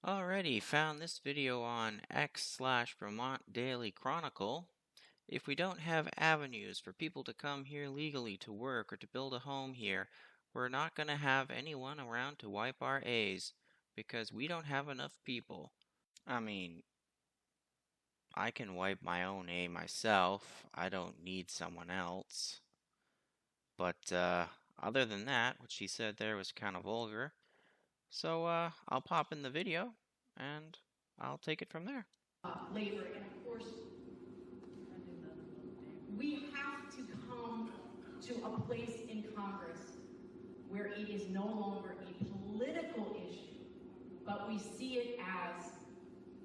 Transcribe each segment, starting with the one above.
Alrighty, found this video on x/Vermont Daily Chronicle. If we don't have avenues for people to come here legally to work or to build a home here, we're not going to have anyone around to wipe our A's because we don't have enough people. I mean, I can wipe my own A myself. I don't need someone else. But other than that, what she said there was kind of vulgar. So I'll pop in the video and I'll take it from there. Labor, and of course, we have to come to a place in Congress where it is no longer a political issue, but we see it as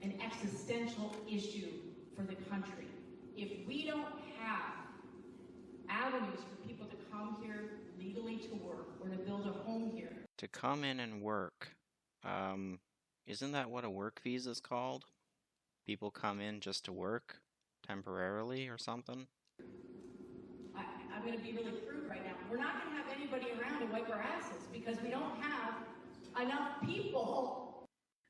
an existential issue for the country. If we don't have avenues for people to come here legally to work or to build a home here. To come in and work. Isn't that what a work visa is called? People come in just to work temporarily or something? I'm going to be really crude right now. We're not going to have anybody around to wipe our asses because we don't have enough people.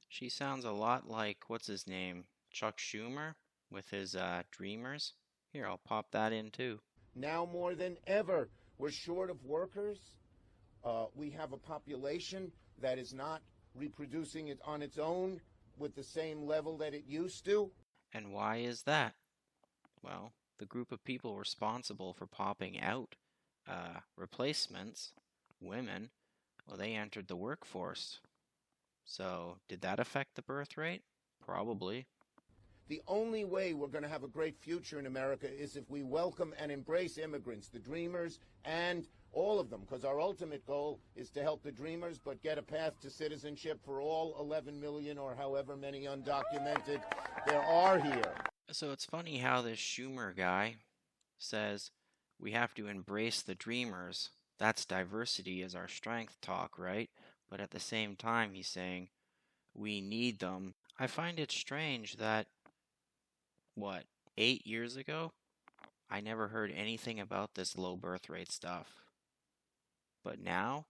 She sounds a lot like, what's his name? Chuck Schumer with his Dreamers. Here, I'll pop that in too. Now more than ever, we're short of workers. We have a population that is not reproducing it on its own with the same level that it used to. And why is that? Well, the group of people responsible for popping out replacements, women, well, they entered the workforce. So, did that affect the birth rate? Probably. The only way we're going to have a great future in America is if we welcome and embrace immigrants, the dreamers, and all of them, because our ultimate goal is to help the dreamers, but get a path to citizenship for all 11 million or however many undocumented there are here. So it's funny how this Schumer guy says we have to embrace the dreamers. That's diversity is our strength talk, right? But at the same time, he's saying we need them. I find it strange that, 8 years ago, I never heard anything about this low birth rate stuff. But now,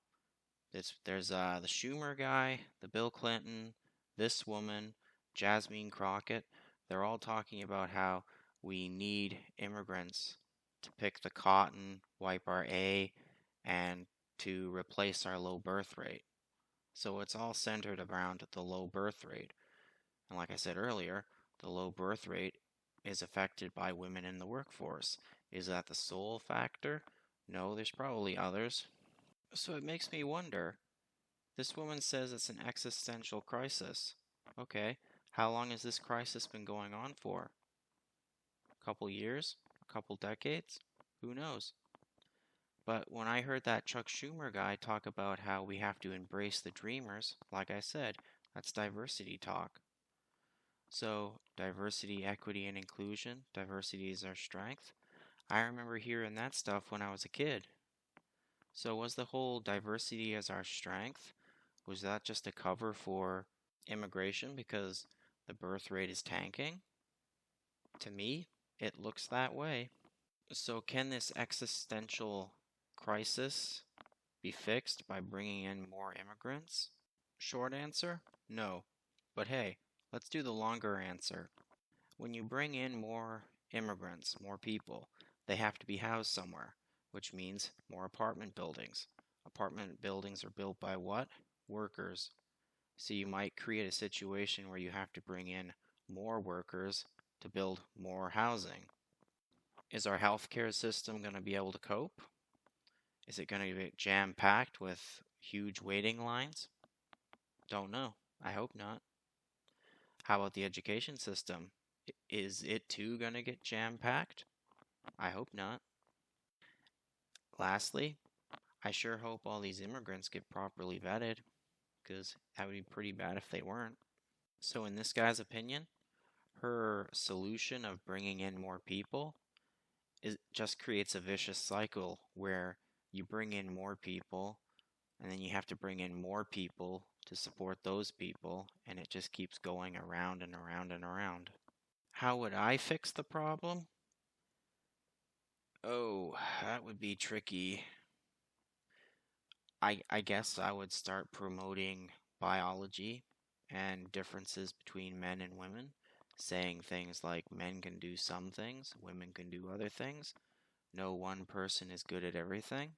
there's the Schumer guy, the Bill Clinton, this woman, Jasmine Crockett. They're all talking about how we need immigrants to pick the cotton, wipe our A, and to replace our low birth rate. So it's all centered around the low birth rate. And like I said earlier, the low birth rate is affected by women in the workforce. Is that the sole factor? No, there's probably others. So it makes me wonder. This woman says it's an existential crisis. Okay, how long has this crisis been going on for? A couple years? A couple decades? Who knows? But when I heard that Chuck Schumer guy talk about how we have to embrace the dreamers, like I said, that's diversity talk. So, diversity, equity, and inclusion, diversity is our strength. I remember hearing that stuff when I was a kid. So, was the whole diversity as our strength, was that just a cover for immigration because the birth rate is tanking? To me, it looks that way. So, can this existential crisis be fixed by bringing in more immigrants? Short answer, no. But hey, let's do the longer answer. When you bring in more immigrants, more people, they have to be housed somewhere, which means more apartment buildings. Apartment buildings are built by what? Workers. So you might create a situation where you have to bring in more workers to build more housing. Is our healthcare system going to be able to cope? Is it going to be jam-packed with huge waiting lines? Don't know. I hope not. How about the education system? Is it too going to get jam-packed? I hope not. Lastly, I sure hope all these immigrants get properly vetted, because that would be pretty bad if they weren't. So in this guy's opinion, her solution of bringing in more people just creates a vicious cycle where you bring in more people, and then you have to bring in more people to support those people, and it just keeps going around and around and around. How would I fix the problem? Oh, that would be tricky. I guess I would start promoting biology and differences between men and women, saying things like men can do some things, women can do other things. No one person is good at everything.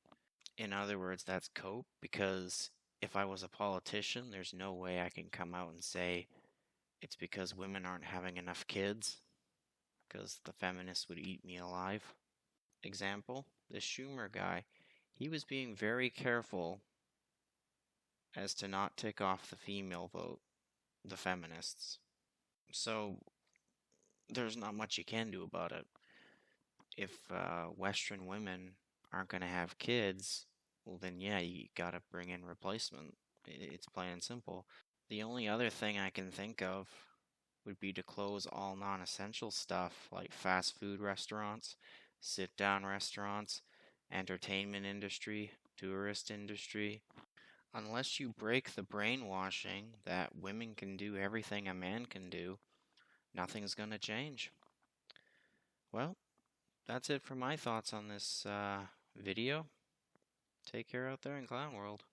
In other words, that's cope, because if I was a politician, there's no way I can come out and say it's because women aren't having enough kids, because the feminists would eat me alive. Example, this Schumer guy, he was being very careful as to not tick off the female vote, the feminists. So there's not much you can do about it. If Western women aren't going to have kids, well then yeah, you gotta bring in replacement. It's plain and simple. The only other thing I can think of would be to close all non-essential stuff like fast food restaurants, sit-down restaurants, entertainment industry, tourist industry. Unless you break the brainwashing that women can do everything a man can do, nothing's gonna change. Well, that's it for my thoughts on this video. Take care out there in Clown World.